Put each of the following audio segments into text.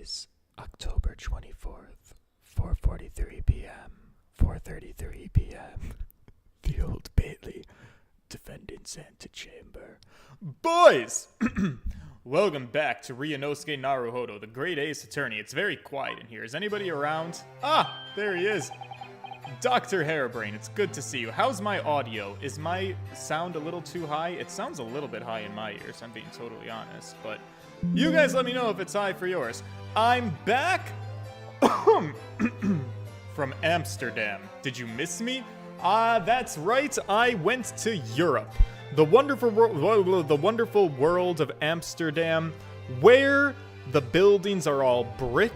is October 24th, 4:43 p.m., 4:33 p.m. The Old Bailey, defendant's antechamber. Boys! Welcome back to Ryunosuke Naruhodo, the great ace attorney. It's very quiet in here. Is anybody around? Ah, there he is. Dr. Hairbrain, it's good to see you. How's my audio? Is my sound a little too high? It sounds a little bit high in my ears, I'm being totally honest, but you guys let me know if it's high for yours. I'm back from Amsterdam. Did you miss me? That's right, I went to Europe. The wonderful world of Amsterdam, where the buildings are all brick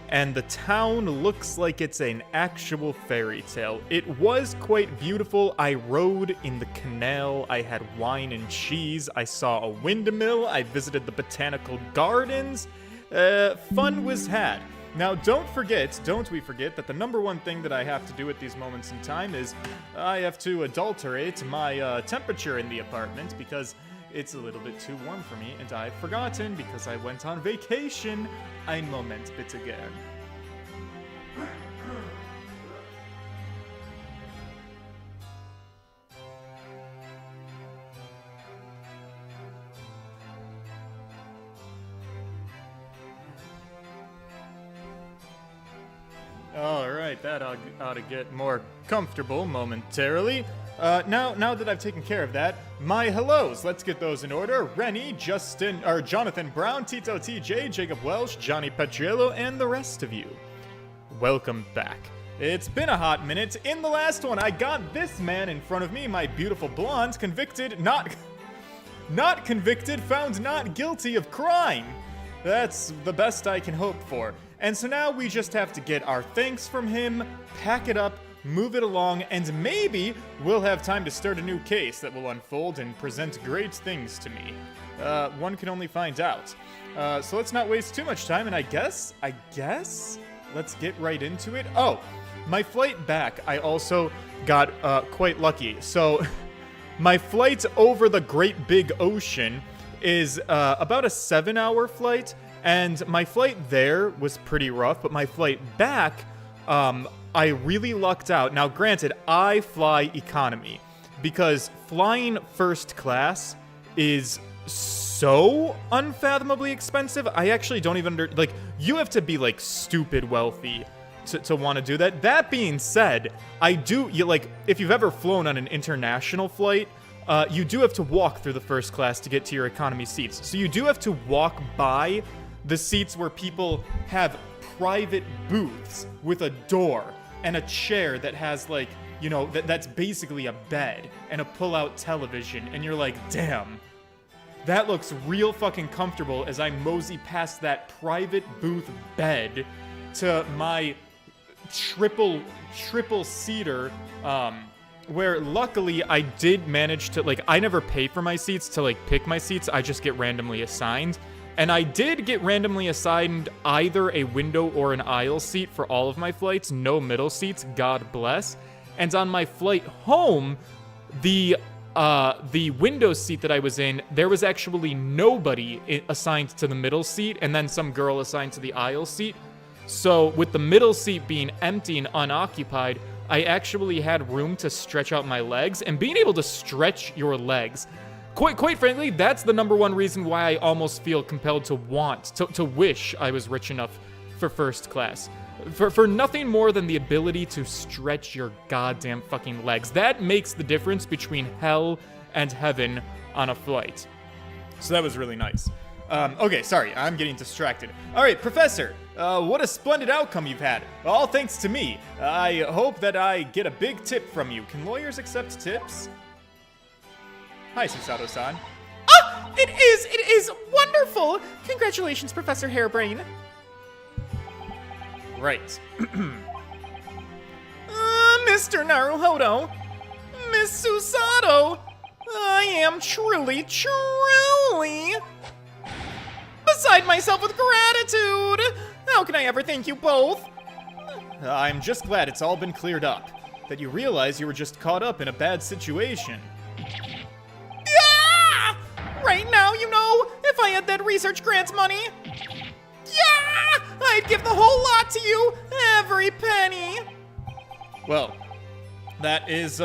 and the town looks like it's an actual fairy tale. It was quite beautiful. I rode in the canal, I had wine and cheese, I saw a windmill, I visited the botanical gardens. Fun was had. Now, don't we forget that the number one thing that I have to do at these moments in time is I have to adulterate my temperature in the apartment because it's a little bit too warm for me, and I've forgotten because I went on vacation. Ein Moment, bitte gern. Alright, that ought to get more comfortable momentarily. Now that I've taken care of that, my hellos, let's get those in order. Rennie, Jonathan Brown, Tito TJ, Jacob Welsh, Johnny Petriello, and the rest of you. Welcome back. It's been a hot minute. In the last one, I got this man in front of me, my beautiful blonde, not convicted, found not guilty of crime. That's the best I can hope for. And so now we just have to get our thanks from him, pack it up, move it along, and maybe we'll have time to start a new case that will unfold and present great things to me. One can only find out. So let's not waste too much time, and I guess, let's get right into it. Oh, my flight back, I also got quite lucky. So my flight over the great big ocean is about a 7-hour flight, and my flight there was pretty rough, but my flight back, I really lucked out. Now, granted, I fly economy because flying first class is so unfathomably expensive. I actually don't even you have to be stupid wealthy to want to do that. That being said, if you've ever flown on an international flight, you do have to walk through the first class to get to your economy seats. So you do have to walk by the seats where people have private booths with a door and a chair that has that's basically a bed and a pull-out television, and you're like, damn, that looks real fucking comfortable as I mosey past that private booth bed to my triple seater, where luckily I did manage to, I never pay for my seats to pick my seats, I just get randomly assigned. And I did get randomly assigned either a window or an aisle seat for all of my flights, no middle seats, God bless. And on my flight home, the window seat that I was in, there was actually nobody assigned to the middle seat, and then some girl assigned to the aisle seat. So with the middle seat being empty and unoccupied, I actually had room to stretch out my legs, and being able to stretch your legs, quite frankly, that's the number one reason why I almost feel compelled to wish I was rich enough for first class. For nothing more than the ability to stretch your goddamn fucking legs. That makes the difference between hell and heaven on a flight. So that was really nice. Okay, sorry, I'm getting distracted. All right, Professor, what a splendid outcome you've had. All thanks to me. I hope that I get a big tip from you. Can lawyers accept tips? Hi, Susato-san. Ah! It is wonderful! Congratulations, Professor Hairbrain. Right. Mr. Naruhodo, Miss Susato, I am truly beside myself with gratitude. How can I ever thank you both? I'm just glad it's all been cleared up. That you realize you were just caught up in a bad situation. Right now, if I had that research grants money. Yeah! I'd give the whole lot to you, every penny. Well, that is,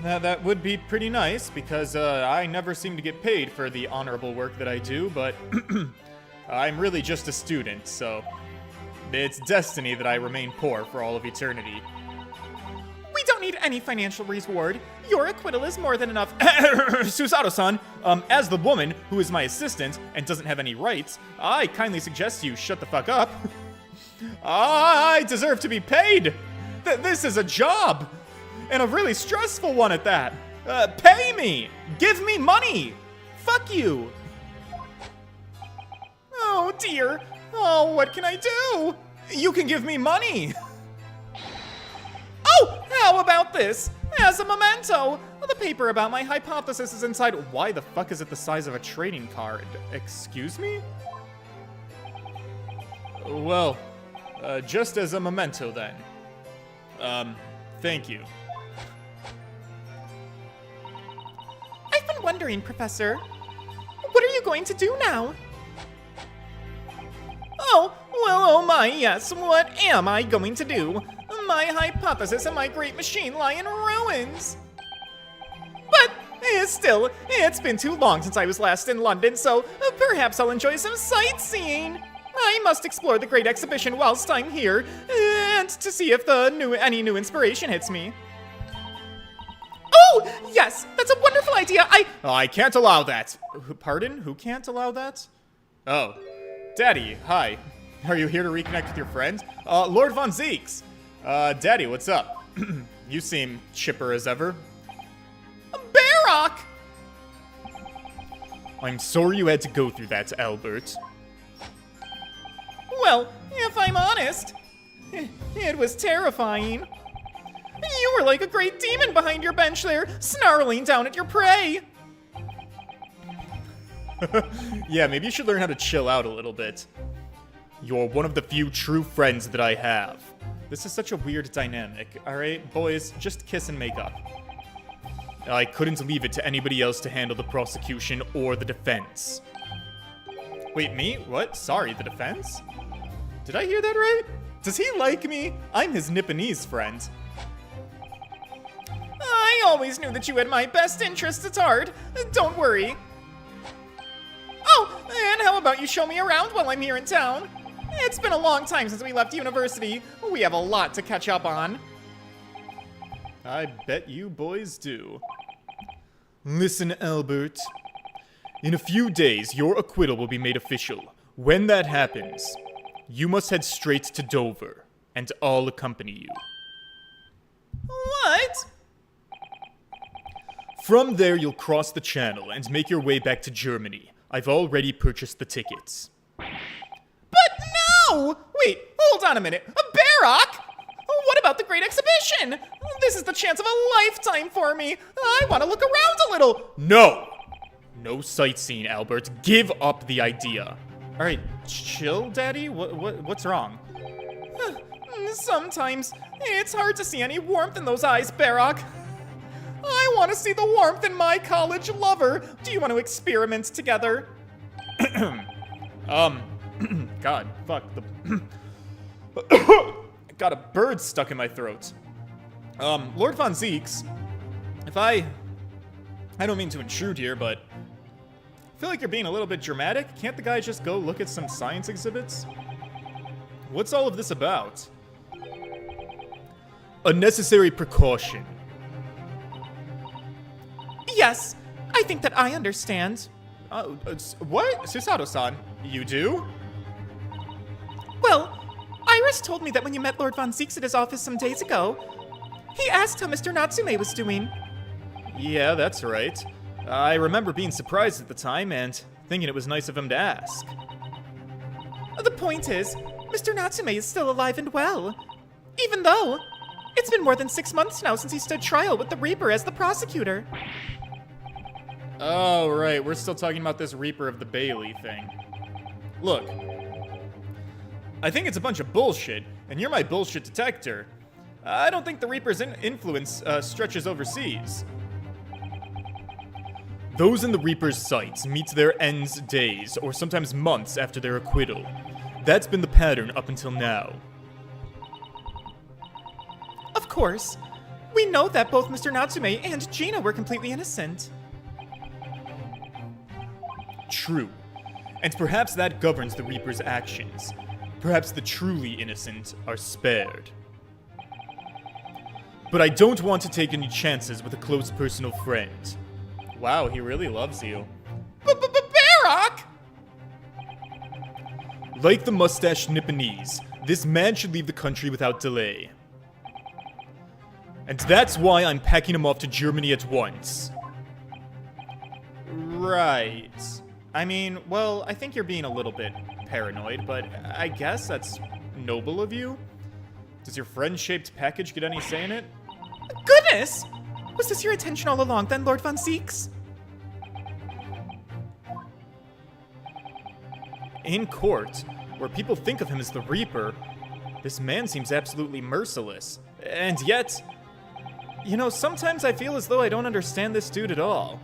that would be pretty nice, because, I never seem to get paid for the honorable work that I do, but I'm really just a student, so it's destiny that I remain poor for all of eternity. We don't need any financial reward. Your acquittal is more than enough. Susato-san, as the woman who is my assistant and doesn't have any rights, I kindly suggest you shut the fuck up. I deserve to be paid. This is a job, and a really stressful one at that. Pay me. Give me money. Fuck you. Oh, dear. Oh, what can I do? You can give me money. Oh, how about this? As a memento, the paper about my hypothesis is inside. Why the fuck is it the size of a trading card? Excuse me? Well, just as a memento then. Thank you. I've been wondering, Professor, what are you going to do now? Oh, well, oh my, yes, what am I going to do? My hypothesis and my great machine lie in ruins. But still, it's been too long since I was last in London, so perhaps I'll enjoy some sightseeing. I must explore the great exhibition whilst I'm here, and to see if any new inspiration hits me. Oh, yes, that's a wonderful idea. I can't allow that. Pardon? Who can't allow that? Oh, Daddy, hi. Are you here to reconnect with your friend? Lord Von Zieks. Daddy, what's up? You seem chipper as ever. Barrock! I'm sorry you had to go through that, Albert. Well, if I'm honest, it was terrifying. You were like a great demon behind your bench there, snarling down at your prey. Yeah, maybe you should learn how to chill out a little bit. You're one of the few true friends that I have. This is such a weird dynamic, alright? Boys, just kiss and make up. I couldn't leave it to anybody else to handle the prosecution or the defense. Wait, me? What? Sorry, the defense? Did I hear that right? Does he like me? I'm his Nipponese friend. I always knew that you had my best interests at heart. Don't worry. Oh, and how about you show me around while I'm here in town? It's been a long time since we left university. We have a lot to catch up on. I bet you boys do. Listen, Albert. In a few days, your acquittal will be made official. When that happens, you must head straight to Dover, and I'll accompany you. What? From there, you'll cross the channel and make your way back to Germany. I've already purchased the tickets. But no! Wait, hold on a minute. Barrock! What about the great exhibition? This is the chance of a lifetime for me. I want to look around a little. No! No sightseeing, Albert. Give up the idea. All right, chill, Daddy. What's wrong? Sometimes it's hard to see any warmth in those eyes, Barrock. I want to see the warmth in my college lover. Do you want to experiment together? God, fuck the. Got a bird stuck in my throat. Lord Von Zieks, if I don't mean to intrude here, but I feel like you're being a little bit dramatic. Can't the guy just go look at some science exhibits? What's all of this about? A necessary precaution. Yes, I think that I understand. What? Susato-san, you do? Well, Iris told me that when you met Lord Von Zieks at his office some days ago, he asked how Mr. Natsume was doing. Yeah, that's right. I remember being surprised at the time and thinking it was nice of him to ask. The point is, Mr. Natsume is still alive and well. Even though, it's been more than 6 months now since he stood trial with the Reaper as the prosecutor. Oh, right. We're still talking about this Reaper of the Bailey thing. Look, I think it's a bunch of bullshit, and you're my bullshit detector. I don't think the Reaper's influence stretches overseas. Those in the Reaper's sights meet their ends days, or sometimes months after their acquittal. That's been the pattern up until now. Of course. We know that both Mr. Natsume and Gina were completely innocent. True. And perhaps that governs the Reaper's actions. Perhaps the truly innocent are spared. But I don't want to take any chances with a close personal friend. Wow, he really loves you. Barrock! Like the mustached Nipponese, this man should leave the country without delay. And that's why I'm packing him off to Germany at once. Right. I mean, well, I think you're being a little bit paranoid, but I guess that's noble of you. Does your friend-shaped package get any say in it? Goodness! Was this your intention all along then, Lord von Zieks? In court, where people think of him as the Reaper, this man seems absolutely merciless. And yet, you know, sometimes I feel as though I don't understand this dude at all.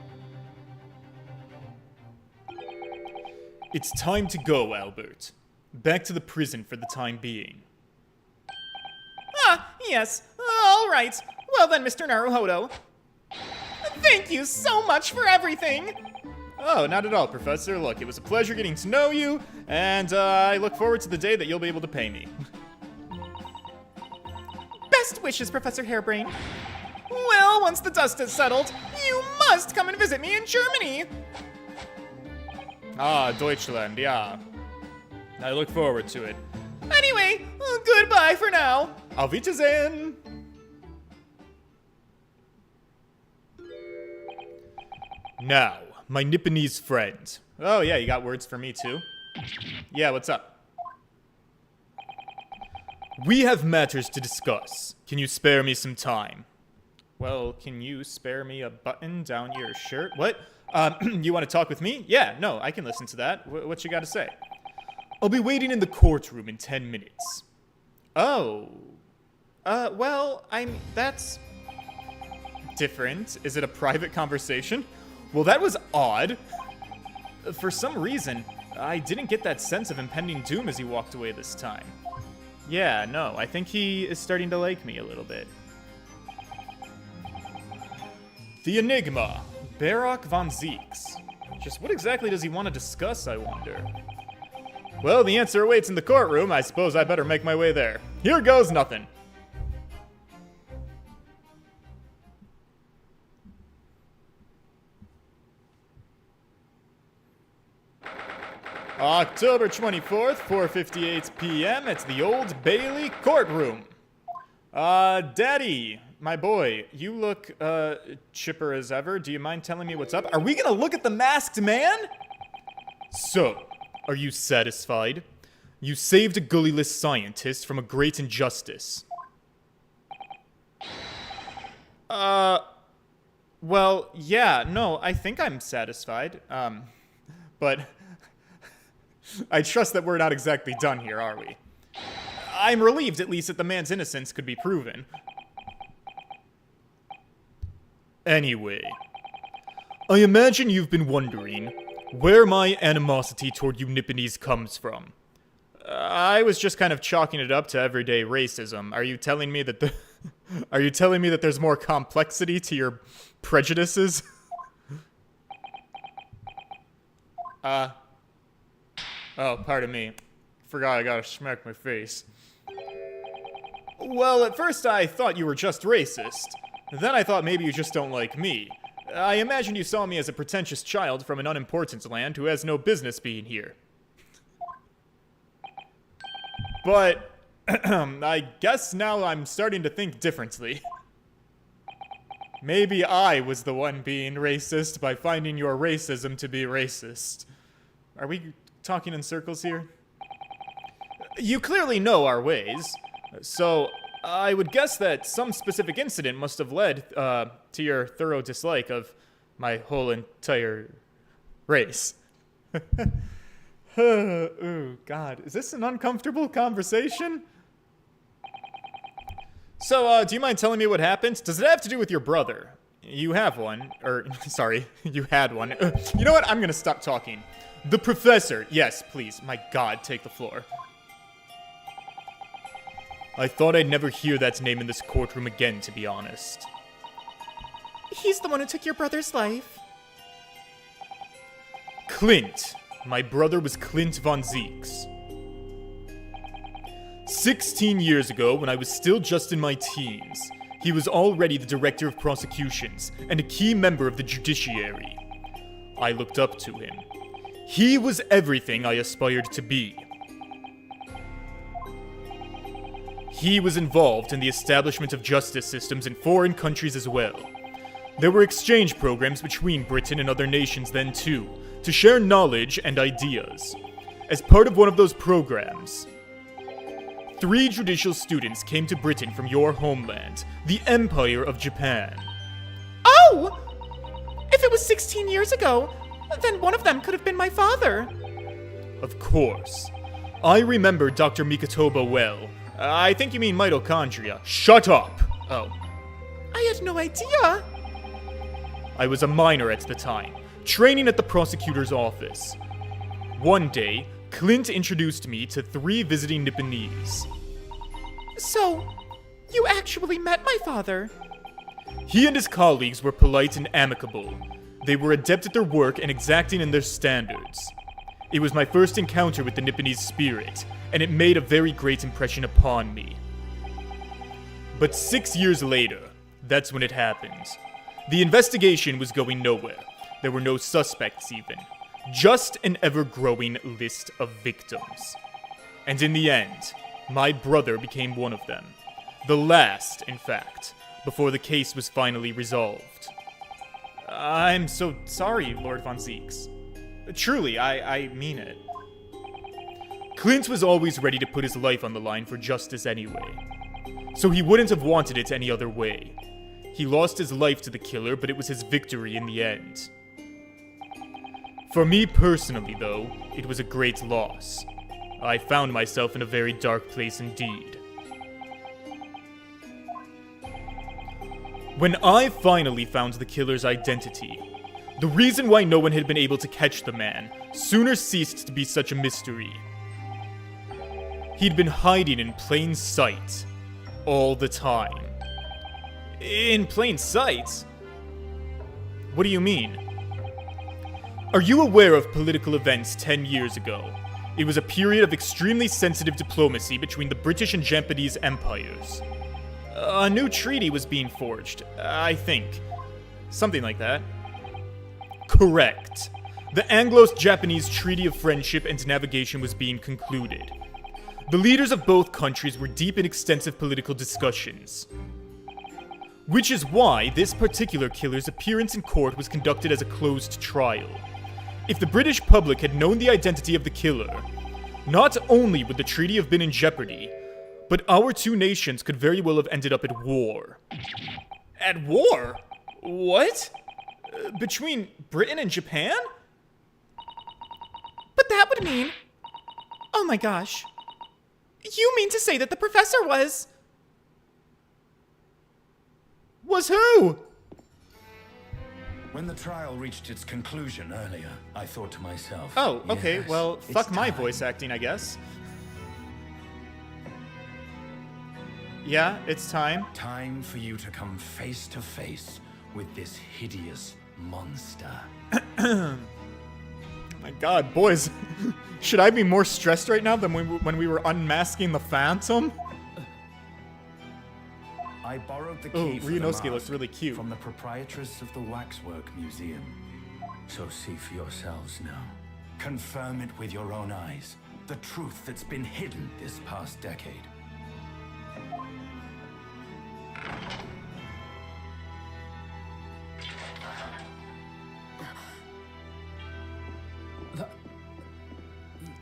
It's time to go, Albert. Back to the prison for the time being. Ah, yes. All right. Well then, Mr. Naruhodo. Thank you so much for everything. Oh, not at all, Professor. Look, it was a pleasure getting to know you, and I look forward to the day that you'll be able to pay me. Best wishes, Professor Hairbrain. Well, once the dust has settled, you must come and visit me in Germany. Ah, Deutschland, yeah. I look forward to it. Anyway, goodbye for now. Auf Wiedersehen! Now, my Nipponese friend. Oh yeah, you got words for me too? Yeah, what's up? We have matters to discuss. Can you spare me some time? Well, can you spare me a button down your shirt? What? You want to talk with me? Yeah, no, I can listen to that. What you got to say? I'll be waiting in the courtroom in 10 minutes. Oh. Well, that's different. Is it a private conversation? Well, that was odd. For some reason, I didn't get that sense of impending doom as he walked away this time. Yeah, no, I think he is starting to like me a little bit. The Enigma, Barock von Zieks. Just what exactly does he want to discuss, I wonder? Well, the answer awaits in the courtroom. I suppose I better make my way there. Here goes nothing. October 24th, 4:58 p.m. It's the Old Bailey courtroom. Daddy, my boy, you look, chipper as ever. Do you mind telling me what's up? Are we gonna look at the masked man? So, are you satisfied? You saved a gullyless scientist from a great injustice. Well, yeah, no, I think I'm satisfied. But I trust that we're not exactly done here, are we? I'm relieved at least that the man's innocence could be proven. Anyway, I imagine you've been wondering where my animosity toward you Nipponese comes from. I was just kind of chalking it up to everyday racism. Are you telling me that Are you telling me that there's more complexity to your prejudices? Oh, pardon me. Forgot I gotta smack my face. Well, at first I thought you were just racist. Then I thought maybe you just don't like me. I imagine you saw me as a pretentious child from an unimportant land who has no business being here. But I guess now I'm starting to think differently. Maybe I was the one being racist by finding your racism to be racist. Are we talking in circles here? You clearly know our ways, so I would guess that some specific incident must have led to your thorough dislike of my whole entire race. Oh, God. Is this an uncomfortable conversation? So, do you mind telling me what happened? Does it have to do with your brother? You have one. Or, sorry, you had one. You know what? I'm gonna stop talking. The professor. Yes, please. My God, take the floor. I thought I'd never hear that name in this courtroom again, to be honest. He's the one who took your brother's life. Clint. My brother was Clint von Zieks. 16 years ago, when I was still just in my teens, he was already the director of prosecutions and a key member of the judiciary. I looked up to him. He was everything I aspired to be. He was involved in the establishment of justice systems in foreign countries as well. There were exchange programs between Britain and other nations then too, to share knowledge and ideas. As part of one of those programs, 3 judicial students came to Britain from your homeland, the Empire of Japan. Oh! If it was 16 years ago, then one of them could have been my father. Of course. I remember Dr. Mikotoba well. I think you mean mitochondria. Shut up! Oh. I had no idea. I was a minor at the time, training at the prosecutor's office. One day, Clint introduced me to 3 visiting Nipponese. So, you actually met my father? He and his colleagues were polite and amicable. They were adept at their work and exacting in their standards. It was my first encounter with the Nipponese spirit, and it made a very great impression upon me. But 6 years later, that's when it happened. The investigation was going nowhere. There were no suspects even. Just an ever-growing list of victims. And in the end, my brother became one of them. The last, in fact, before the case was finally resolved. I'm so sorry, Lord von Zieks. Truly, I mean it. Clint was always ready to put his life on the line for justice anyway. So he wouldn't have wanted it any other way. He lost his life to the killer, but it was his victory in the end. For me personally, though, it was a great loss. I found myself in a very dark place indeed. When I finally found the killer's identity, the reason why no one had been able to catch the man sooner ceased to be such a mystery. He'd been hiding in plain sight all the time. In plain sight? What do you mean? Are you aware of political events 10 years ago? It was a period of extremely sensitive diplomacy between the British and Japanese empires. A new treaty was being forged, I think. Something like that. Correct. The Anglo-Japanese Treaty of Friendship and Navigation was being concluded. The leaders of both countries were deep in extensive political discussions. Which is why this particular killer's appearance in court was conducted as a closed trial. If the British public had known the identity of the killer, not only would the treaty have been in jeopardy, but our 2 nations could very well have ended up at war. At war? What? Between Britain and Japan? But that would mean... Oh my gosh. You mean to say that the professor was... Was who? When the trial reached its conclusion earlier, I thought to myself... Oh, okay, yes, well, it's fuck my time. voice acting, I guess. Yeah, it's time. Time for you to come face to face with this hideous monster. Oh my god, boys. Should I be more stressed right now than when we were unmasking the Phantom? I borrowed the Oh, key for the Ryunosuke looks mask really cute. from the proprietress of the Waxwork Museum. So see for yourselves now. Confirm it with your own eyes. The truth that's been hidden this past decade.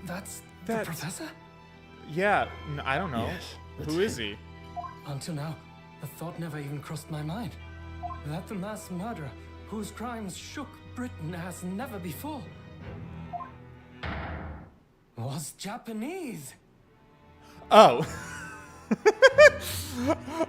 That's That's- the professor? Yeah, I don't know. Yes, that's Who is him. he? Until now, the thought never even crossed my mind. That the mass murderer, whose crimes shook Britain as never before, was Japanese. Oh.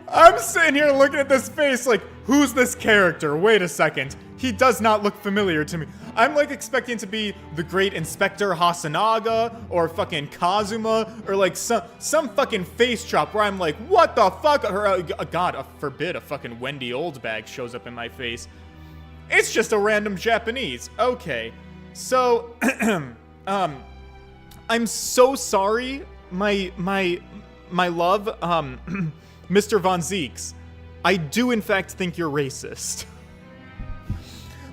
I'm sitting here looking at this face like, who's this character? Wait a second. He does not look familiar to me. I'm like expecting to be the great Inspector Hasanaga or fucking Kazuma or like some fucking face chop where I'm like, what the fuck? Or, God, forbid a fucking Wendy Oldbag shows up in my face. It's just a random Japanese. Okay, so I'm so sorry, my love, Mr. Von Zieks. I do in fact think you're racist.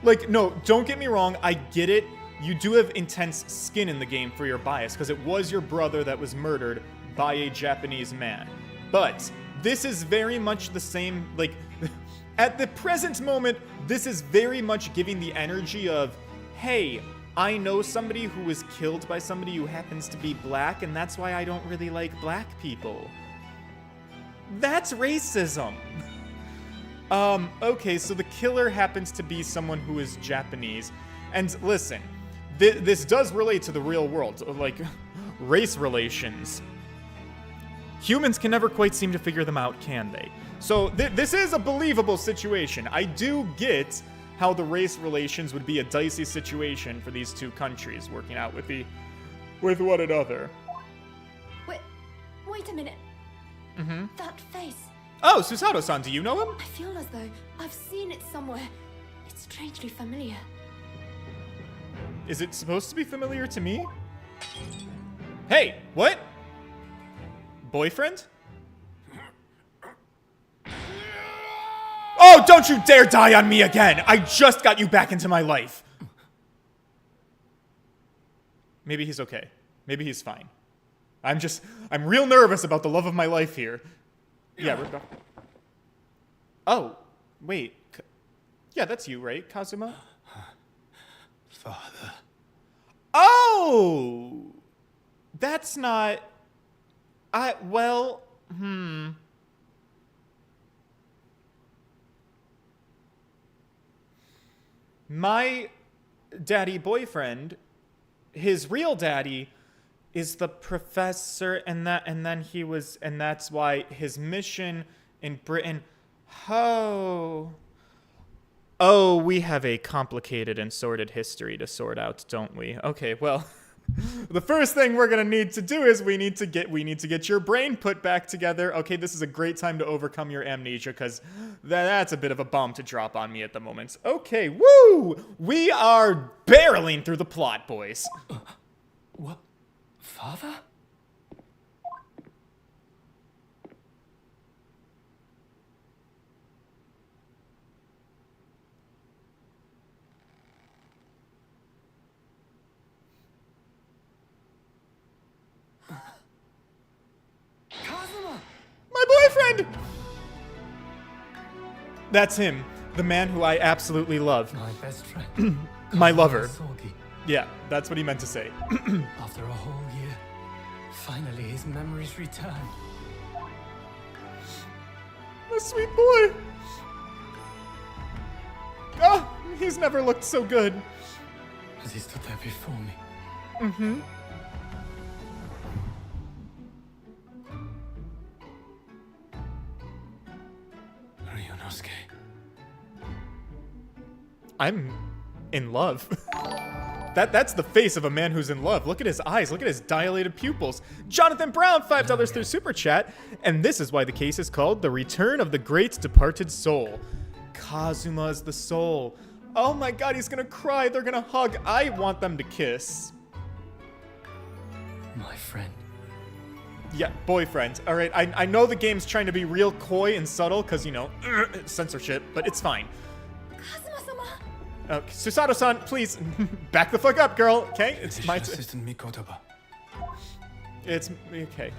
Like, no, don't get me wrong, I get it. You do have intense skin in the game for your bias, because it was your brother that was murdered by a Japanese man. But this is very much the same, like, at the present moment, this is very much giving the energy of, hey, I know somebody who was killed by somebody who happens to be black, and that's why I don't really like black people. That's racism. Okay, so the killer happens to be someone who is Japanese. And listen, this does relate to the real world, like race relations. Humans can never quite seem to figure them out, can they? So this is a believable situation. I do get how the race relations would be a dicey situation for these two countries working out with one another. Wait a minute. Mm-hmm. That face. Oh, Susato-san, do you know him? I feel as though I've seen it somewhere. It's strangely familiar. Is it supposed to be familiar to me? Hey, what? Boyfriend? Oh, don't you dare die on me again! I just got you back into my life. Maybe he's okay. Maybe he's fine. I'm real nervous about the love of my life here. Yeah, ripped off. Oh, wait. Yeah, that's you, right, Kazuma? Father. Oh! That's not... My daddy boyfriend, his real daddy, is the professor, and that's why his mission in Britain. Oh, we have a complicated and sordid history to sort out, don't we? Okay, well, the first thing we're gonna need to do is we need to get your brain put back together. Okay, this is a great time to overcome your amnesia, because that's a bit of a bomb to drop on me at the moment. Okay, woo! We are barreling through the plot, boys. What? Father? Kazuma! My boyfriend! That's him, the man who I absolutely love. My best friend. My lover. Sogi. Yeah, that's what he meant to say. After a whole year, finally his memories returned. My sweet boy. Oh, he's never looked so good. As he stood there before me. Mm-hmm. Ryunosuke. I'm in love. That's the face of a man who's in love. Look at his eyes. Look at his dilated pupils. Jonathan Brown, $5 through Super Chat. And this is why the case is called The Return of the Great Departed Soul. Kazuma is the soul. Oh my god, he's gonna cry. They're gonna hug. I want them to kiss. My friend. Yeah, boyfriend. All right, I know the game's trying to be real coy and subtle because, you know, censorship, but it's fine. Kazuma-sama! Susato-san, please, back the fuck up, girl, okay? It's my... Assistant Mikotoba. It's... okay.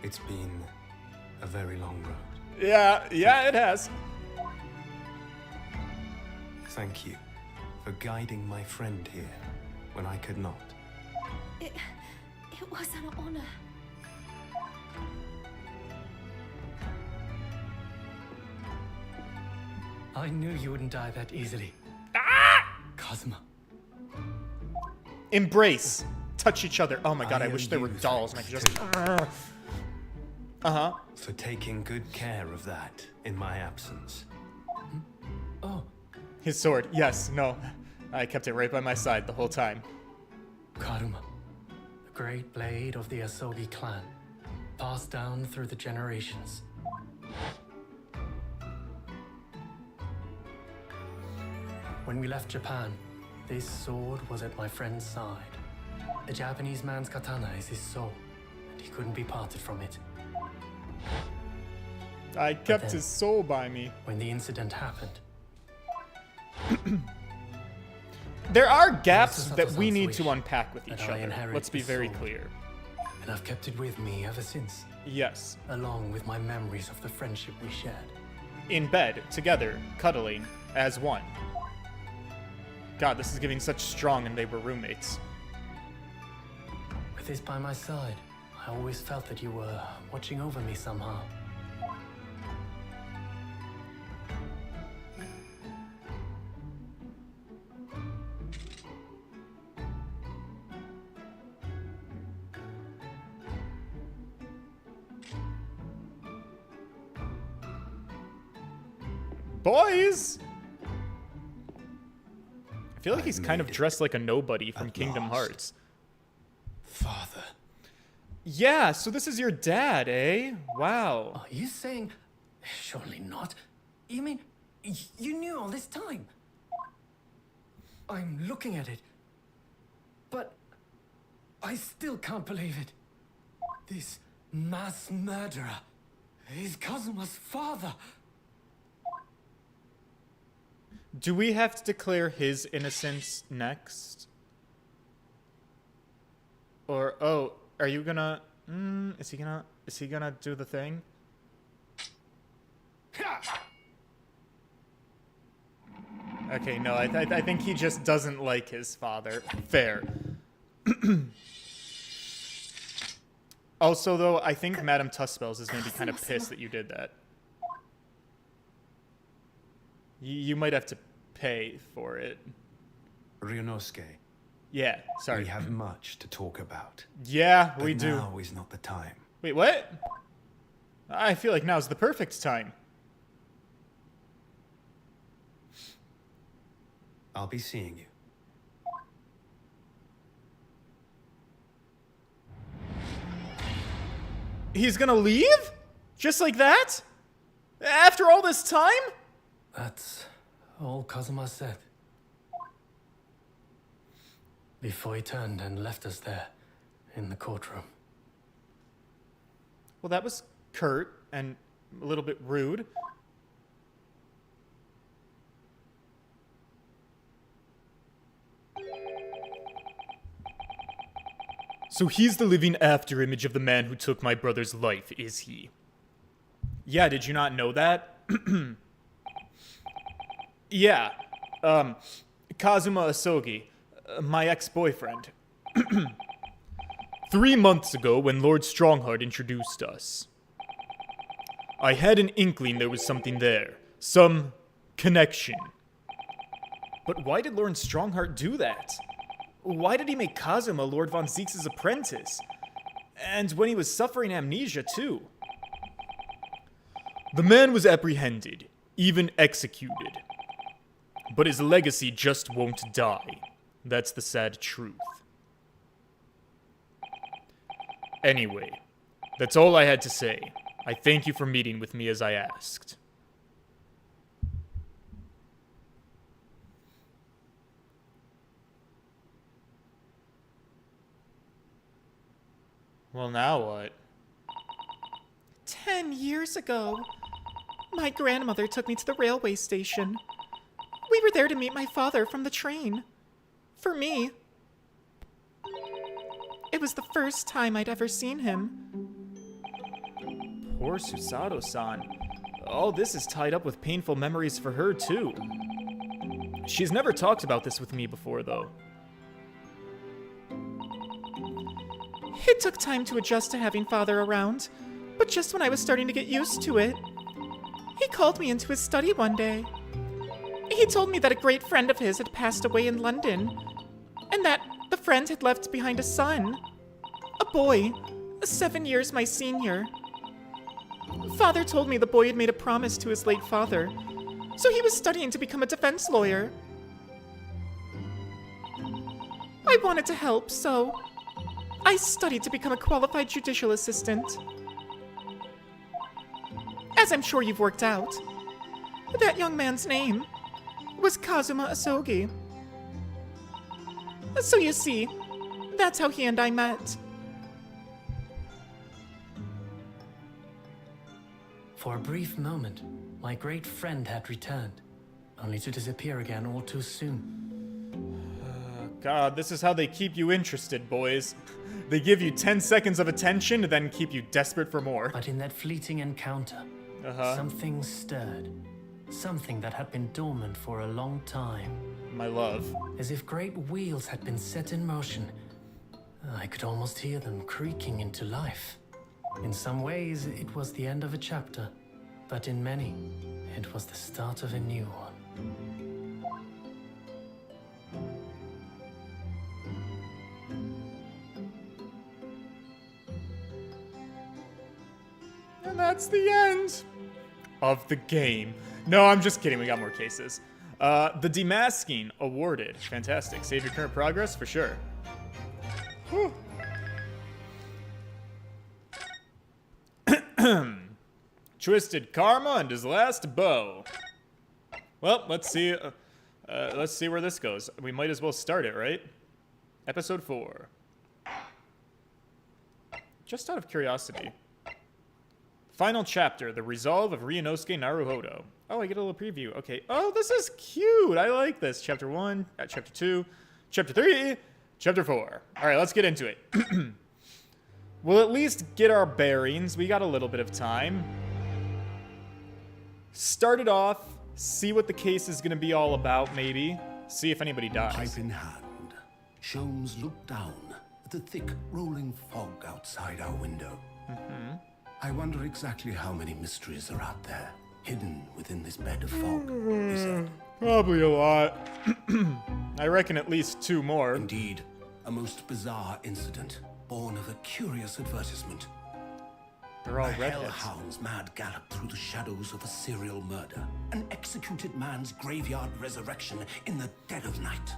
It's been a very long road. Yeah, it has. Thank you for guiding my friend here when I could not. It was an honor. I knew you wouldn't die that easily. Kazuma. Embrace. Touch each other. Oh my god, I I wish owe there were you dolls and I could just... thanks, Uh-huh. For taking good care of that in my absence. Oh, His sword. Yes, no. I kept it right by my side the whole time. Karuma, the great blade of the Asogi clan, passed down through the generations. When we left Japan, this sword was at my friend's side. A Japanese man's katana is his soul, and he couldn't be parted from it. I kept then- his soul by me. When the incident happened, There are gaps Mr. that we Satosan's need to wish unpack with that each I other. inherit Let's be his very soul. clear. and I've kept it with me ever since, Yes. along with my memories of the friendship we shared. In bed, together, cuddling, as one. God, this is giving such strong and they were roommates. With this by my side, I always felt that you were watching over me somehow. Boys! I feel like I he's kind of made it dressed like a nobody from at Kingdom last. Hearts. Father. Yeah, so this is your dad, eh? Wow. Are you saying... Surely not. You mean, you knew all this time? I'm looking at it. But I still can't believe it. This mass murderer is Kazuma's father. Do we have to declare his innocence next? Or, oh, are you gonna... is he gonna do the thing? Okay, no, I think he just doesn't like his father. Fair. Also, though, I think Madame Tussbells is gonna be kind of pissed that you did that. You might have to pay for it. Ryunosuke, Yeah, sorry. we have much to talk about. Yeah, But we do. now is not the time. Wait, what? I feel like now's the perfect time. I'll be seeing you. He's gonna leave? Just like that? After all this time? That's all Kazuma said. Before he turned and left us there, in the courtroom. Well, that was curt and a little bit rude. So he's the living afterimage of the man who took my brother's life, is he? Yeah, did you not know that? Yeah. Kazuma Asogi, my ex-boyfriend. 3 months ago, when Lord Strongheart introduced us, I had an inkling there was something there. Some connection. But why did Lord Strongheart do that? Why did he make Kazuma Lord von Zieks' apprentice? And when he was suffering amnesia, too. The man was apprehended, even executed. But his legacy just won't die. That's the sad truth. Anyway, that's all I had to say. I thank you for meeting with me as I asked. Well, now what? 10 years ago, my grandmother took me to the railway station. We were there to meet my father from the train. For me, it was the first time I'd ever seen him. Poor Susato-san. All this is tied up with painful memories for her, too. She's never talked about this with me before, though. It took time to adjust to having father around, but just when I was starting to get used to it, he called me into his study one day. He told me that a great friend of his had passed away in London, and that the friend had left behind a son. A boy, 7 years my senior. Father told me the boy had made a promise to his late father, so he was studying to become a defense lawyer. I wanted to help, so I studied to become a qualified judicial assistant. As I'm sure you've worked out, that young man's name was Kazuma Asogi. So you see, that's how he and I met. For a brief moment, my great friend had returned, only to disappear again all too soon. God, this is how they keep you interested, boys. They give you 10 seconds of attention, then keep you desperate for more. But in that fleeting encounter, something stirred. Something that had been dormant for a long time. My love. As if great wheels had been set in motion. I could almost hear them creaking into life. In some ways, it was the end of a chapter, but in many, it was the start of a new one. And that's the end of the game. No, I'm just kidding. We got more cases. The demasking awarded. Fantastic. Save your current progress for sure. Whew. Twisted Karma and his last bow. Well, let's see where this goes. We might as well start it, right? Episode 4. Just out of curiosity. Final chapter, the resolve of Ryunosuke Naruhodo. Oh, I get a little preview. Okay. Oh, this is cute. I like this. Chapter 1, chapter 2, chapter 3, chapter 4. All right, let's get into it. We'll at least get our bearings. We got a little bit of time. Start it off, see what the case is going to be all about, maybe. See if anybody dies. Pipe in hand, Sholmes looked down at the thick, rolling fog outside our window. I wonder exactly how many mysteries are out there, hidden within this bed of fog, he said. Probably a lot. I reckon at least 2 more. Indeed, a most bizarre incident, born of a curious advertisement. They're all A redheads. hellhound's mad gallop through the shadows of a serial murder. An executed man's graveyard resurrection in the dead of night.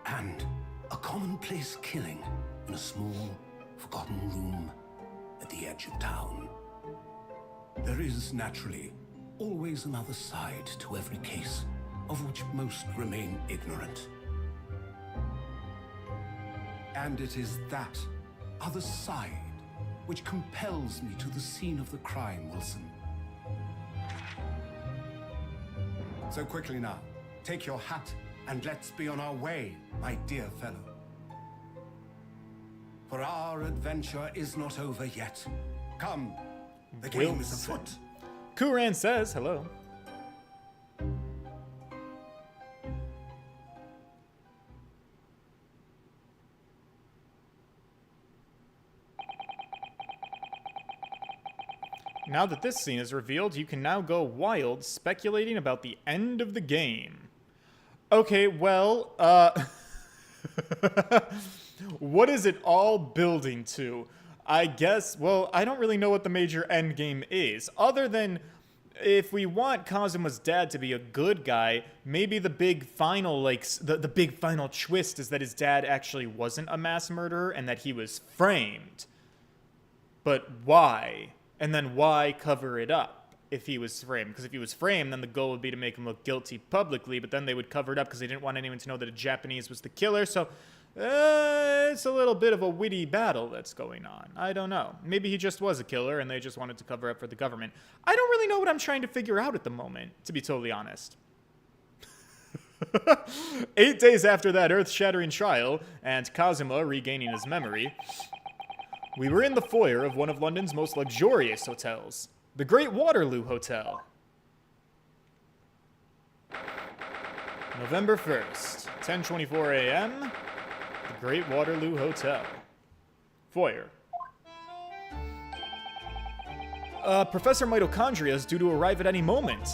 And a commonplace killing in a small, forgotten room at the edge of town. There is, naturally, always another side to every case, of which most remain ignorant. And it is that other side which compels me to the scene of the crime, Wilson. So quickly now, take your hat and let's be on our way, my dear fellow. For our adventure is not over yet. Come, the game is afoot. Kuran says hello. Now that this scene is revealed, you can now go wild speculating about the end of the game. Okay, well, what is it all building to? I guess, well, I don't really know what the major end game is, other than if we want Kazuma's dad to be a good guy, maybe the big final, the big final twist is that his dad actually wasn't a mass murderer and that he was framed. But why? And then why cover it up if he was framed? Because if he was framed, then the goal would be to make him look guilty publicly, but then they would cover it up because they didn't want anyone to know that a Japanese was the killer, so it's a little bit of a witty battle that's going on. I don't know. Maybe he just was a killer and they just wanted to cover up for the government. I don't really know what I'm trying to figure out at the moment, to be totally honest. 8 days after that earth-shattering trial and Kazuma regaining his memory, we were in the foyer of one of London's most luxurious hotels, the Great Waterloo Hotel. November 1st, 10:24 a.m., the Great Waterloo Hotel. Foyer. Professor Mitochondria is due to arrive at any moment.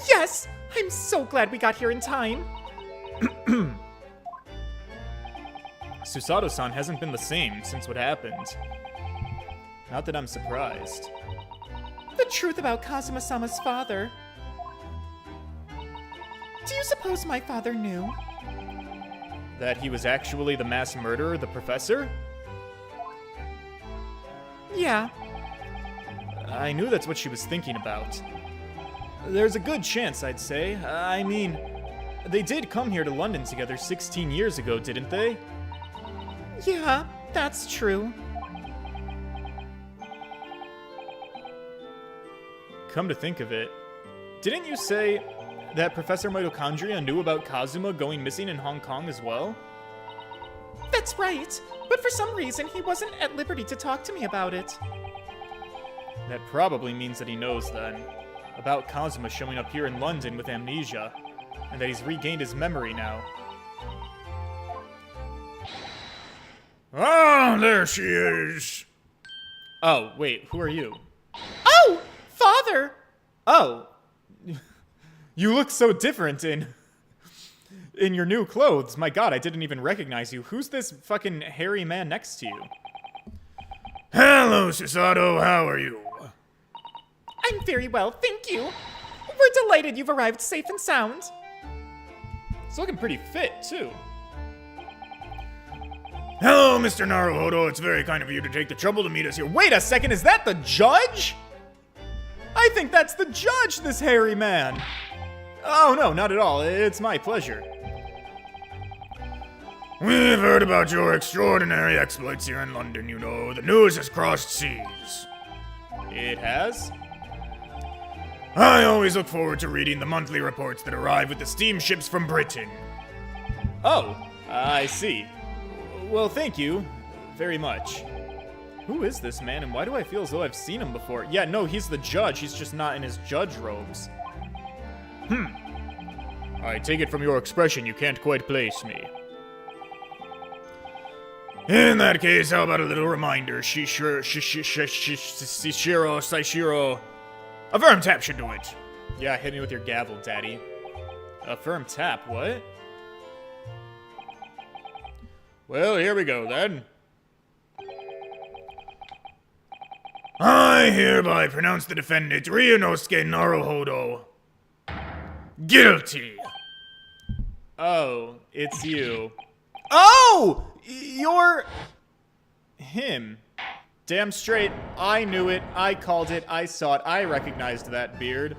Yes! I'm so glad we got here in time. Susato-san hasn't been the same since what happened. Not that I'm surprised. The truth about Kazuma-sama's father. Do you suppose my father knew? That he was actually the mass murderer, the professor? Yeah. I knew that's what she was thinking about. There's a good chance, I'd say. I mean, they did come here to London together 16 years ago, didn't they? Yeah, that's true. Come to think of it, didn't you say that Professor Mitochondria knew about Kazuma going missing in Hong Kong as well? That's right, but for some reason he wasn't at liberty to talk to me about it. That probably means that he knows then. About Kazuma showing up here in London with amnesia, and that he's regained his memory now. Ah, there she is! Oh, wait, who are you? Oh! Father! Oh! You look so different in your new clothes. My god, I didn't even recognize you. Who's this fucking hairy man next to you? Hello, Susato, how are you? I'm very well, thank you. We're delighted you've arrived safe and sound. It's looking pretty fit, too. Hello, Mr. Naruhodo. It's very kind of you to take the trouble to meet us here. Wait a second, is that the judge? I think that's the judge, this hairy man. Oh, no, not at all. It's my pleasure. We've heard about your extraordinary exploits here in London, you know. The news has crossed seas. It has? I always look forward to reading the monthly reports that arrive with the steamships from Britain. Oh, I see. Well, thank you very much. Who is this man, and why do I feel as though I've seen him before? Yeah, no, he's the judge. He's just not in his judge robes. I take it from your expression you can't quite place me. In that case, how about a little reminder? Saishiro. A firm tap should do it. Yeah, hit me with your gavel, daddy. A firm tap, what? Well, here we go, then. I hereby pronounce the defendant, Ryunosuke Naruhodo, guilty. Oh, it's you. Oh! You're... him. Damn straight, I knew it, I called it, I saw it, I recognized that beard.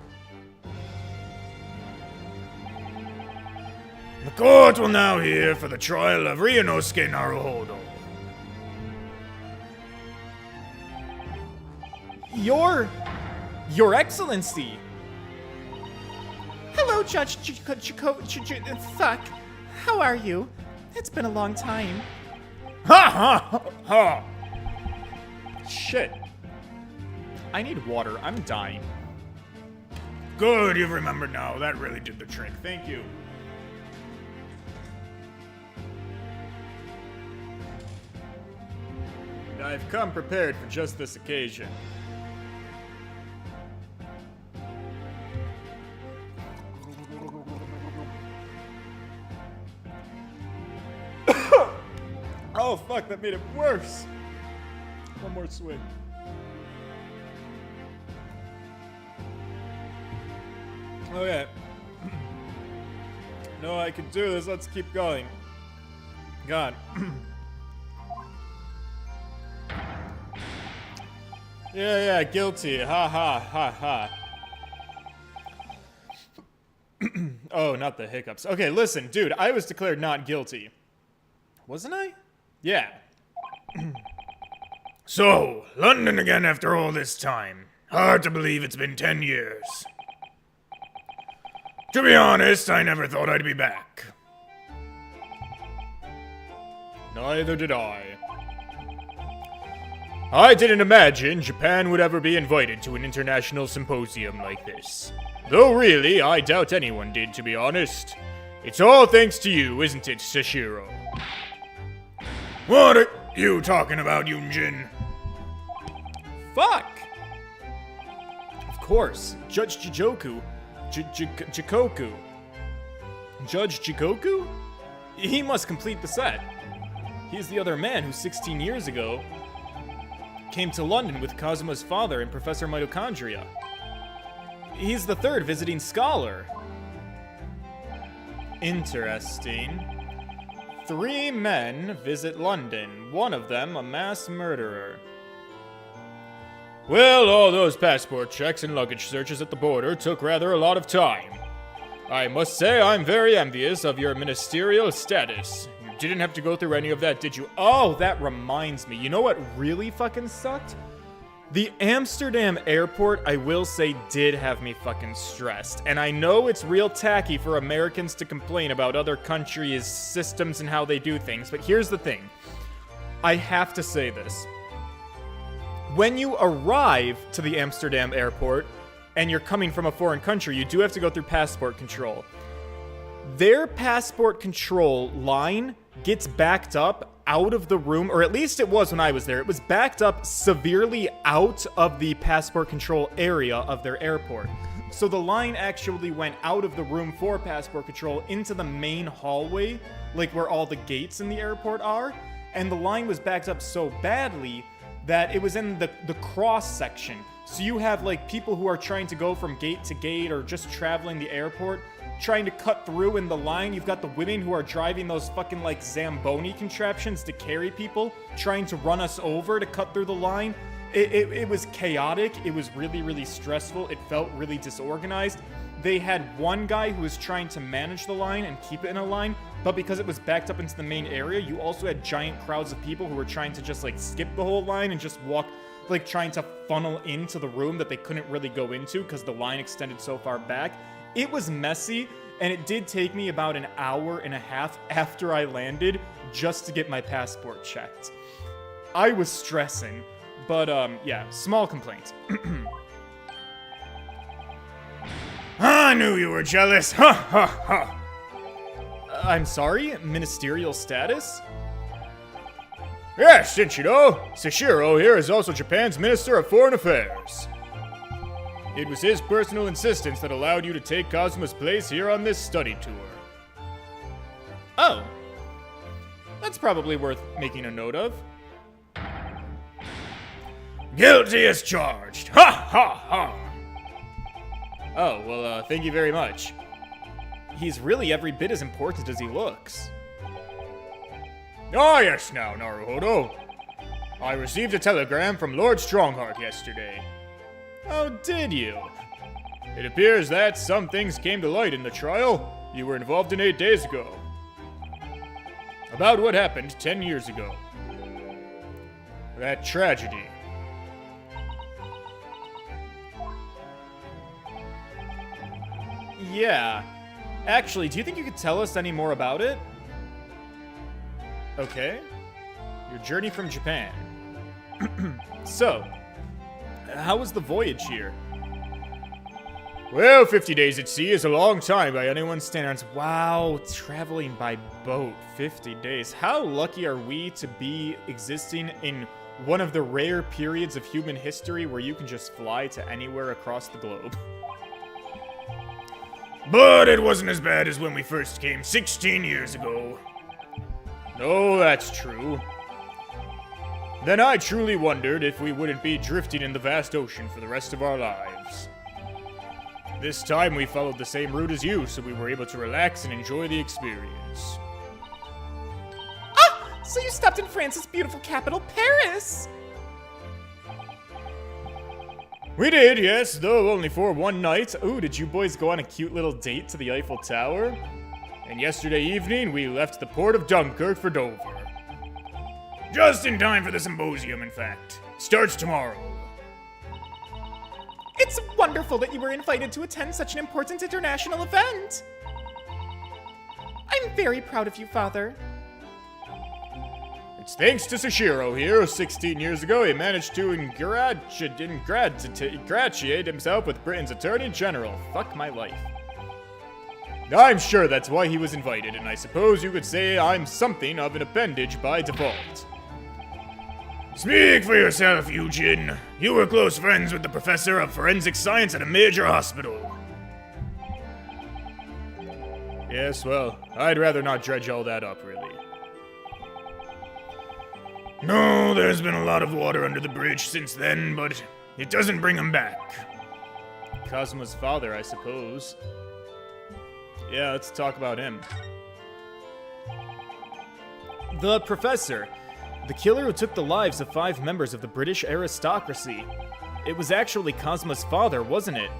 The court will now hear for the trial of Ryunosuke Naruhodo. Your Excellency! Hello, Judge Fuck. How are you? It's been a long time. Ha ha ha! Shit. I need water. I'm dying. Good, you've remembered now. That really did the trick. Thank you. And I've come prepared for just this occasion. Oh, fuck, that made it worse. One more swig. Okay. No, I can do this. Let's keep going. God. Yeah, guilty. Ha ha ha ha. Oh, not the hiccups. Okay, listen, dude, I was declared not guilty. Wasn't I? Yeah. So, London again after all this time. Hard to believe it's been 10 years. To be honest, I never thought I'd be back. Neither did I. I didn't imagine Japan would ever be invited to an international symposium like this. Though really, I doubt anyone did, to be honest. It's all thanks to you, isn't it, Sashiro? What are you talking about, Yunjin? Fuck! Of course, Judge Jijoku. Jikoku. Judge Jikoku? He must complete the set. He's the other man who 16 years ago came to London with Kazuma's father and Professor Mitochondria. He's the third visiting scholar. Interesting. 3 men visit London, one of them a mass murderer. Well, all those passport checks and luggage searches at the border took rather a lot of time. I must say I'm very envious of your ministerial status. You didn't have to go through any of that, did you? Oh, that reminds me. You know what really fucking sucked? The Amsterdam airport, I will say, did have me fucking stressed. And I know it's real tacky for Americans to complain about other countries' systems and how they do things, but here's the thing. I have to say this. When you arrive to the Amsterdam airport, and you're coming from a foreign country, you do have to go through passport control. Their passport control line gets backed up out of the room, or at least it was when I was there. It was backed up severely out of the passport control area of their airport. So the line actually went out of the room for passport control into the main hallway, like where all the gates in the airport are, and the line was backed up so badly that it was in the cross section. So you have like people who are trying to go from gate to gate or just traveling the airport, trying to cut through in the line. You've got the women who are driving those fucking like Zamboni contraptions to carry people, trying to run us over to cut through the line. It was chaotic. It was really, really stressful. It felt really disorganized. They had one guy who was trying to manage the line and keep it in a line, but because it was backed up into the main area, you also had giant crowds of people who were trying to just like skip the whole line and just walk, like trying to funnel into the room that they couldn't really go into because the line extended so far back. It was messy, and it did take me about an hour and a half after I landed just to get my passport checked. I was stressing, but yeah, small complaints. I knew you were jealous. Ha ha ha. I'm sorry? Ministerial status? Yes, didn't you know? Sashiro here is also Japan's Minister of Foreign Affairs. It was his personal insistence that allowed you to take Kazuma's place here on this study tour. Oh. That's probably worth making a note of. Guilty as charged. Ha ha ha. Oh, well, thank you very much. He's really every bit as important as he looks. Ah, yes now, Naruhodo. I received a telegram from Lord Strongheart yesterday. Oh, did you? It appears that some things came to light in the trial you were involved in 8 days ago. About what happened 10 years ago. That tragedy. Yeah. Actually, do you think you could tell us any more about it? Okay. Your journey from Japan. So, how was the voyage here? Well, 50 days at sea is a long time by anyone's standards. Wow, traveling by boat, 50 days. How lucky are we to be existing in one of the rare periods of human history where you can just fly to anywhere across the globe? But it wasn't as bad as when we first came 16 years ago. No, that's true. Then I truly wondered if we wouldn't be drifting in the vast ocean for the rest of our lives. This time we followed the same route as you, so we were able to relax and enjoy the experience. Ah! So you stopped in France's beautiful capital, Paris! We did, yes, though only for one night. Ooh, did you boys go on a cute little date to the Eiffel Tower? And yesterday evening, we left the port of Dunkirk for Dover. Just in time for the symposium, in fact. Starts tomorrow. It's wonderful that you were invited to attend such an important international event. I'm very proud of you, Father. It's thanks to Sashiro here. 16 years ago, he managed to ingratiate himself with Britain's Attorney General. Fuck my life. I'm sure that's why he was invited, and I suppose you could say I'm something of an appendage by default. Speak for yourself, Eugen. You were close friends with the professor of forensic science at a major hospital. Yes, well, I'd rather not dredge all that up, really. No, there's been a lot of water under the bridge since then, but it doesn't bring him back. Kazuma's father, I suppose. Yeah, let's talk about him. The Professor, the killer who took the lives of 5 members of the British aristocracy. It was actually Kazuma's father, wasn't it?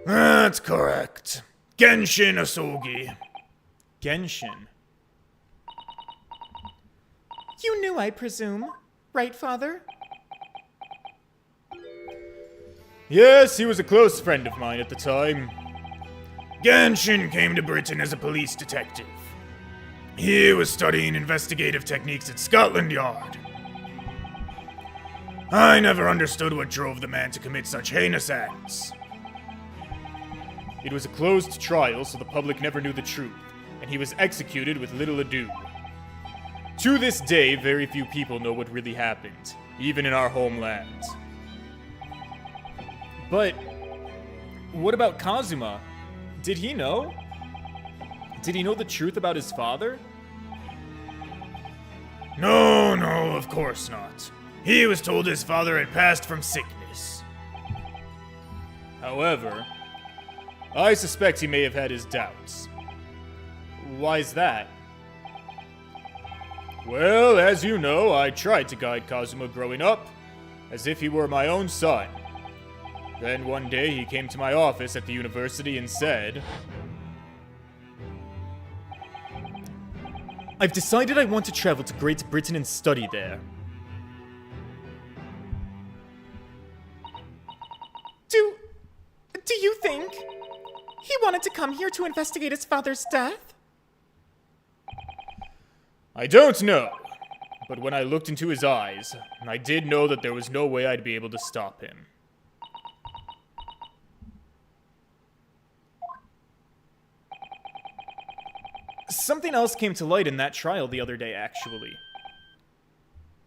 That's correct. Genshin Asogi. Genshin. You knew, I presume. Right, Father? Yes, he was a close friend of mine at the time. Genshin came to Britain as a police detective. He was studying investigative techniques at Scotland Yard. I never understood what drove the man to commit such heinous acts. It was a closed trial, so the public never knew the truth, and he was executed with little ado. To this day, very few people know what really happened, even in our homeland. But what about Kazuma? Did he know? Did he know the truth about his father? No, of course not. He was told his father had passed from sickness. However, I suspect he may have had his doubts. Why's that? Well, as you know, I tried to guide Kazuma growing up, as if he were my own son. Then one day he came to my office at the university and said, "I've decided I want to travel to Great Britain and study there." Do you think he wanted to come here to investigate his father's death? I don't know, but when I looked into his eyes, I did know that there was no way I'd be able to stop him. Something else came to light in that trial the other day, actually.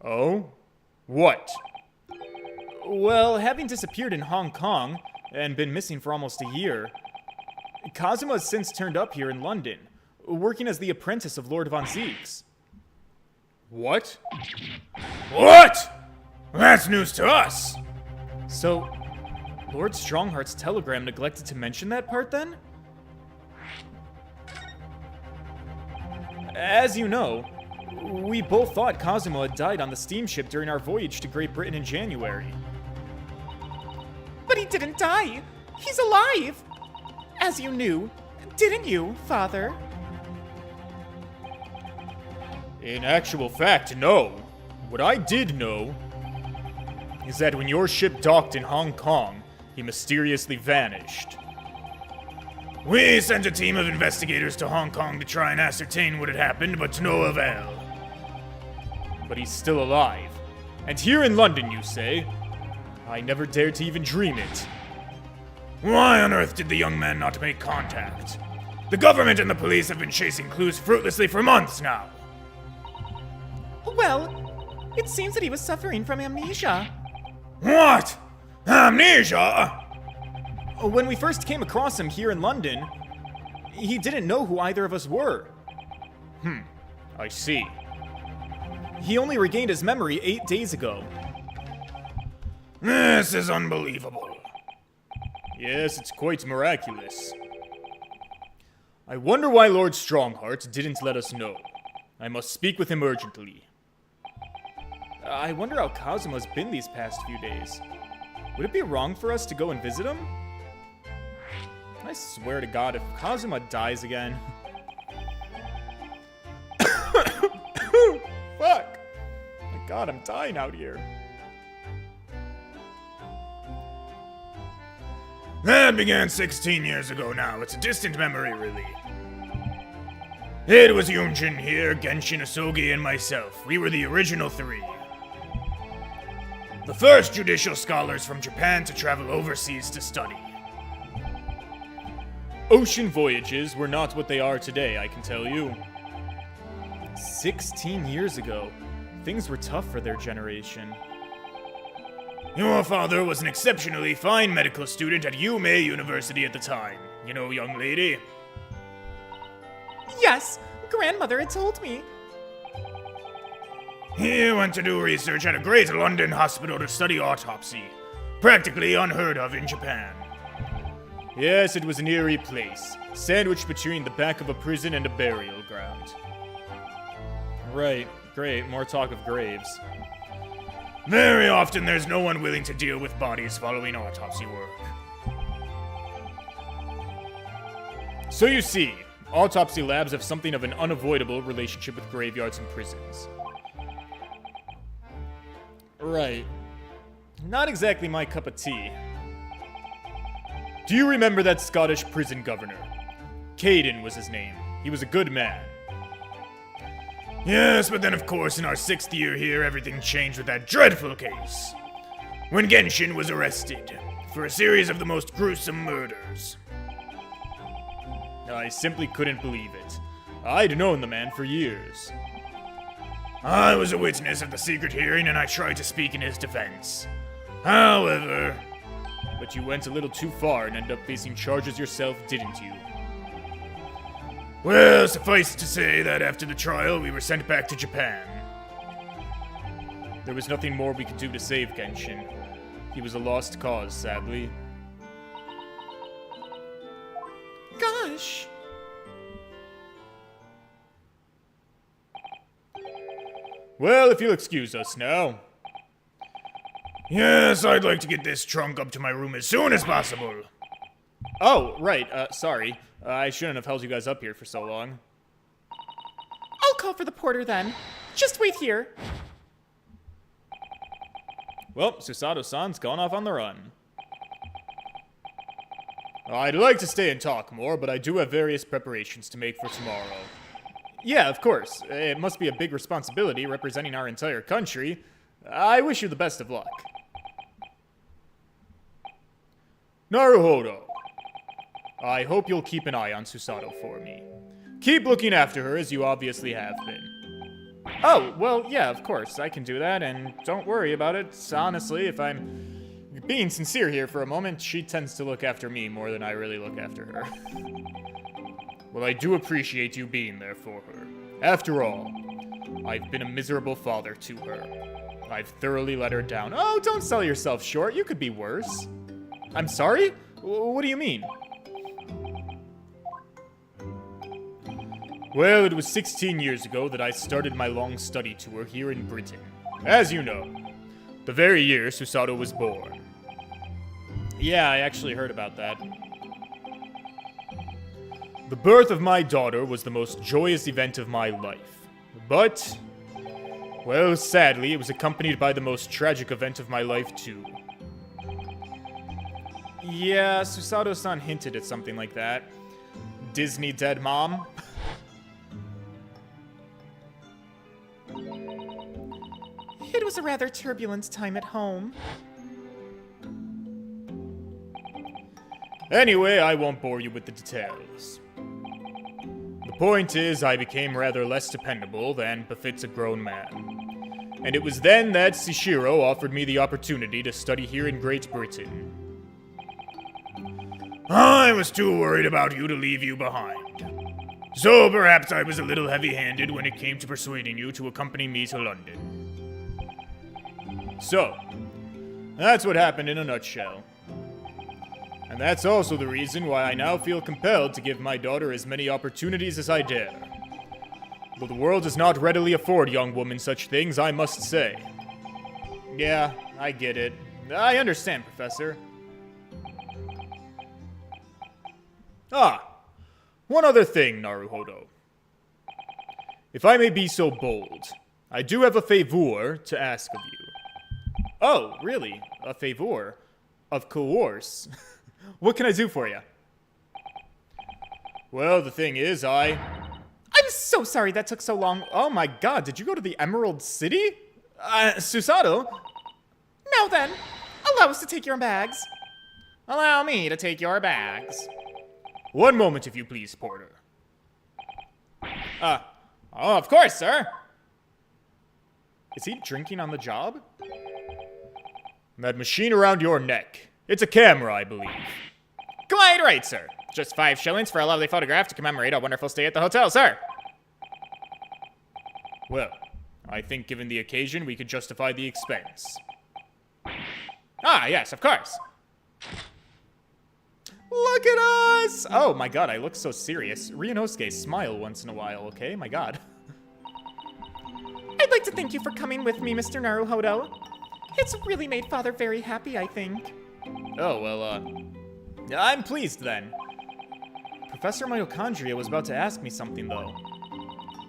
Oh? What? Well, having disappeared in Hong Kong and been missing for almost a year, Kazuma has since turned up here in London, working as the apprentice of Lord von Zieks. What? What? That's news to us! So, Lord Strongheart's telegram neglected to mention that part then? As you know, we both thought Kazuma had died on the steamship during our voyage to Great Britain in January. But he didn't die. He's alive. As you knew, didn't you, Father? In actual fact, no. What I did know is that when your ship docked in Hong Kong, he mysteriously vanished. We sent a team of investigators to Hong Kong to try and ascertain what had happened, but to no avail. But he's still alive. And here in London, you say? I never dared to even dream it. Why on earth did the young man not make contact? The government and the police have been chasing clues fruitlessly for months now. Well, it seems that he was suffering from amnesia. What? Amnesia? When we first came across him here in London, he didn't know who either of us were. I see. He only regained his memory 8 days ago. This is unbelievable. Yes, it's quite miraculous. I wonder why Lord Strongheart didn't let us know. I must speak with him urgently. I wonder how Kazuma's been these past few days. Would it be wrong for us to go and visit him? I swear to God, if Kazuma dies again... Fuck! My God, I'm dying out here. That began 16 years ago now. It's a distant memory, really. It was Yunjin here, Genshin Asogi, and myself. We were the original 3. The first judicial scholars from Japan to travel overseas to study. Ocean voyages were not what they are today, I can tell you. 16 years ago, things were tough for their generation. Your father was an exceptionally fine medical student at Yume University at the time. You know, young lady? Yes, grandmother had told me. He went to do research at a great London hospital to study autopsy. Practically unheard of in Japan. Yes, it was an eerie place, sandwiched between the back of a prison and a burial ground. Right, great, more talk of graves. Very often there's no one willing to deal with bodies following autopsy work. So you see, autopsy labs have something of an unavoidable relationship with graveyards and prisons. Right. Not exactly my cup of tea. Do you remember that Scottish prison governor? Caden was his name. He was a good man. Yes, but then of course in our 6th year here, everything changed with that dreadful case. When Genshin was arrested for a series of the most gruesome murders. I simply couldn't believe it. I'd known the man for years. I was a witness at the secret hearing and I tried to speak in his defense. However... But you went a little too far and ended up facing charges yourself, didn't you? Well, suffice to say that after the trial, we were sent back to Japan. There was nothing more we could do to save Genshin. He was a lost cause, sadly. Gosh. Well, if you'll excuse us now. Yes, I'd like to get this trunk up to my room as soon as possible. Oh, right, sorry. I shouldn't have held you guys up here for so long. I'll call for the porter then. Just wait here. Well, Susato-san's gone off on the run. I'd like to stay and talk more, but I do have various preparations to make for tomorrow. Yeah, of course. It must be a big responsibility representing our entire country. I wish you the best of luck. Naruhodo. I hope you'll keep an eye on Susato for me. Keep looking after her as you obviously have been. Oh, well, yeah, of course, I can do that, and don't worry about it. Honestly, if I'm being sincere here for a moment, she tends to look after me more than I really look after her. Well, I do appreciate you being there for her. After all, I've been a miserable father to her. I've thoroughly let her down. Oh, don't sell yourself short. You could be worse. I'm sorry? What do you mean? Well, it was 16 years ago that I started my long study tour here in Britain. As you know, the very year Susato was born. Yeah, I actually heard about that. The birth of my daughter was the most joyous event of my life. But, well, sadly, it was accompanied by the most tragic event of my life, too. Yeah, Susato-san hinted at something like that. Disney dead mom? It was a rather turbulent time at home. Anyway, I won't bore you with the details. The point is, I became rather less dependable than befits a grown man. And it was then that Shishiro offered me the opportunity to study here in Great Britain. I was too worried about you to leave you behind. So perhaps I was a little heavy-handed when it came to persuading you to accompany me to London. So, that's what happened in a nutshell. And that's also the reason why I now feel compelled to give my daughter as many opportunities as I dare. Though the world does not readily afford young women such things, I must say. Yeah, I get it. I understand, Professor. Ah, one other thing, Naruhodo. If I may be so bold, I do have a favor to ask of you. Oh, really? A favor? Of course. What can I do for you? Well, the thing is, I'm so sorry that took so long. Oh my god, did you go to the Emerald City? Susato? Now then, allow us to take your bags. Allow me to take your bags. One moment, if you please, Porter. Oh, of course, sir. Is he drinking on the job? That machine around your neck. It's a camera, I believe. Quite right, sir. Just 5 shillings for a lovely photograph to commemorate a wonderful stay at the hotel, sir. Well, I think given the occasion, we could justify the expense. Ah, yes, of course. Look at us! Oh my god, I look so serious. Ryunosuke, smile once in a while, okay? My god. I'd like to thank you for coming with me, Mr. Naruhodo. It's really made Father very happy, I think. Oh, well, I'm pleased then. Professor Mitochondria was about to ask me something, though.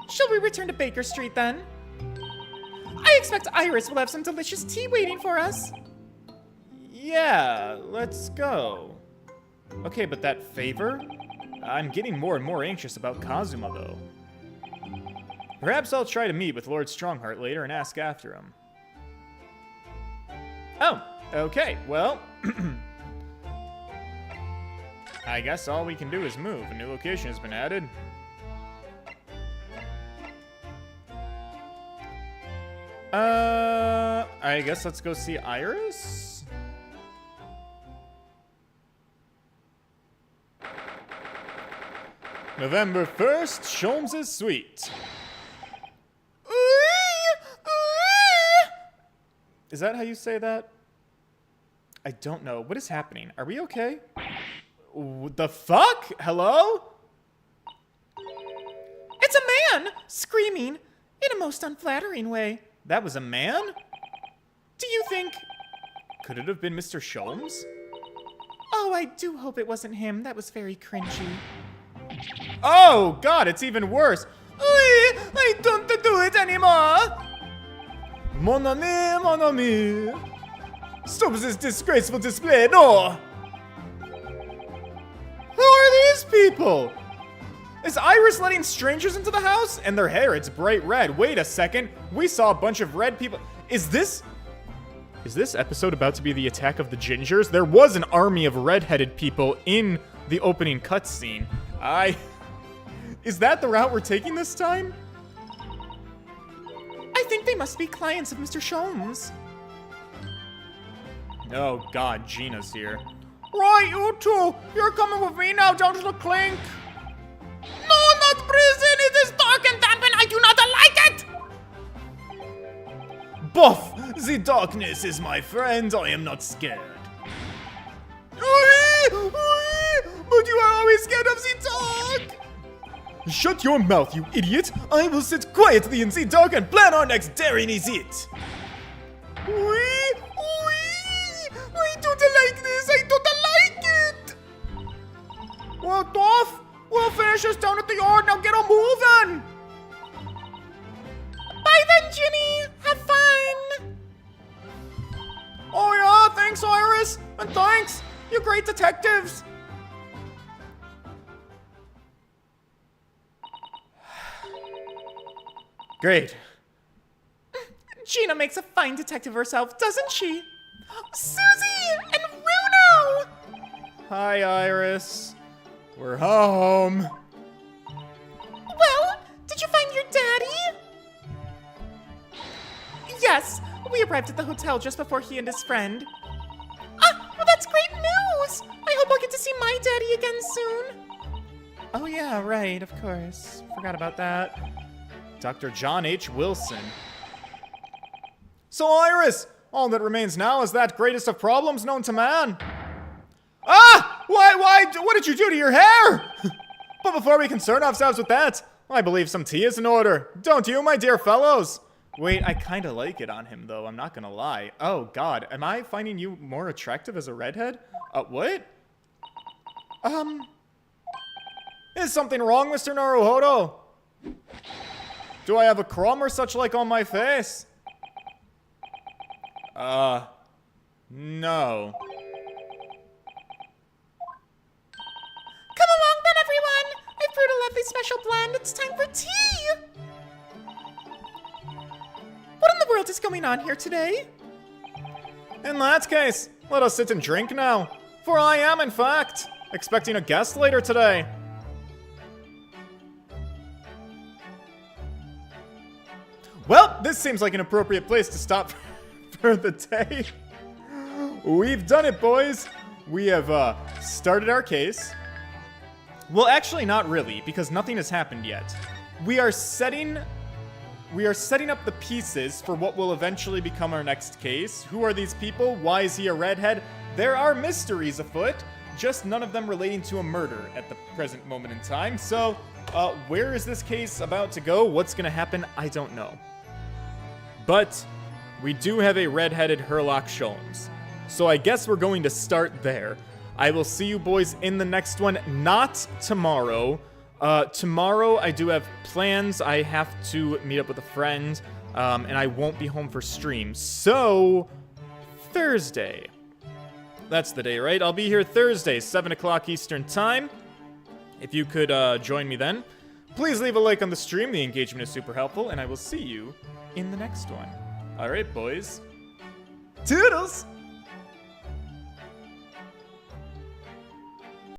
Shall we return to Baker Street, then? I expect Iris will have some delicious tea waiting for us. Yeah, let's go. Okay, but that favor? I'm getting more and more anxious about Kazuma, though. Perhaps I'll try to meet with Lord Strongheart later and ask after him. Oh, okay, well... I guess all we can do is move. A new location has been added. I guess let's go see Iris? November 1st, Sholmes' Suite. Is that how you say that? I don't know. What is happening? Are we okay? What the fuck? Hello? It's a man screaming in a most unflattering way. That was a man? Do you think... Could it have been Mr. Sholmes? Oh, I do hope it wasn't him. That was very cringy. Oh, God, it's even worse. I don't do it anymore. Mon ami, mon ami. Stop this disgraceful display, no! Who are these people? Is Iris letting strangers into the house? And their hair, it's bright red. Wait a second. We saw a bunch of red people. Is this episode about to be the attack of the gingers? There was an army of red-headed people in the opening cutscene. Is that the route we're taking this time? I think they must be clients of Mr. Sholmes. Oh God, Gina's here. Right, you two. You're coming with me now down to the clink. No, not prison. It is dark and damp and I do not like it. Buff, the darkness is my friend. I am not scared. But you are always scared of the dark. Shut your mouth, you idiot. I will sit quietly in the dark and plan our next daring visit. I don't like this. I don't like it. What off? We'll finish this down at the yard. Now get a moving. Bye then, Ginny. Have fun. Oh yeah, thanks, Iris. And thanks. You're great detectives. Great. Gina makes a fine detective herself, doesn't she? Susie and Runo! Hi, Iris. We're home. Well, did you find your daddy? Yes, we arrived at the hotel just before he and his friend. Ah, well that's great news! I hope I'll get to see my daddy again soon. Oh yeah, right, of course. Forgot about that. Dr. John H. Wilson. So, Iris, all that remains now is that greatest of problems known to man. Ah! Why, what did you do to your hair? But before we concern ourselves with that, I believe some tea is in order. Don't you, my dear fellows? Wait, I kinda like it on him, though, I'm not gonna lie. Oh, God, am I finding you more attractive as a redhead? What? Is something wrong, Mr. Naruhodo? Do I have a crumb or such like on my face? No. Come along then, everyone! I've brewed a lovely special blend. It's time for tea! What in the world is going on here today? In that case, let us sit and drink now. For I am, in fact, expecting a guest later today. Well, this seems like an appropriate place to stop for the day. We've done it, boys. We have started our case. Well, actually not really, because nothing has happened yet. We are setting we are setting up the pieces for what will eventually become our next case. Who are these people? Why is he a redhead? There are mysteries afoot, just none of them relating to a murder at the present moment in time. So, where is this case about to go? What's gonna happen? I don't know. But we do have a red-headed Herlock Sholmes. So I guess we're going to start there. I will see you boys in the next one, not tomorrow. Tomorrow I do have plans. I have to meet up with a friend, and I won't be home for stream. So, Thursday. That's the day, right? I'll be here Thursday, 7 o'clock Eastern Time. If you could join me then. Please leave a like on the stream. The engagement is super helpful, and I will see you in the next one. All right, boys. Toodles!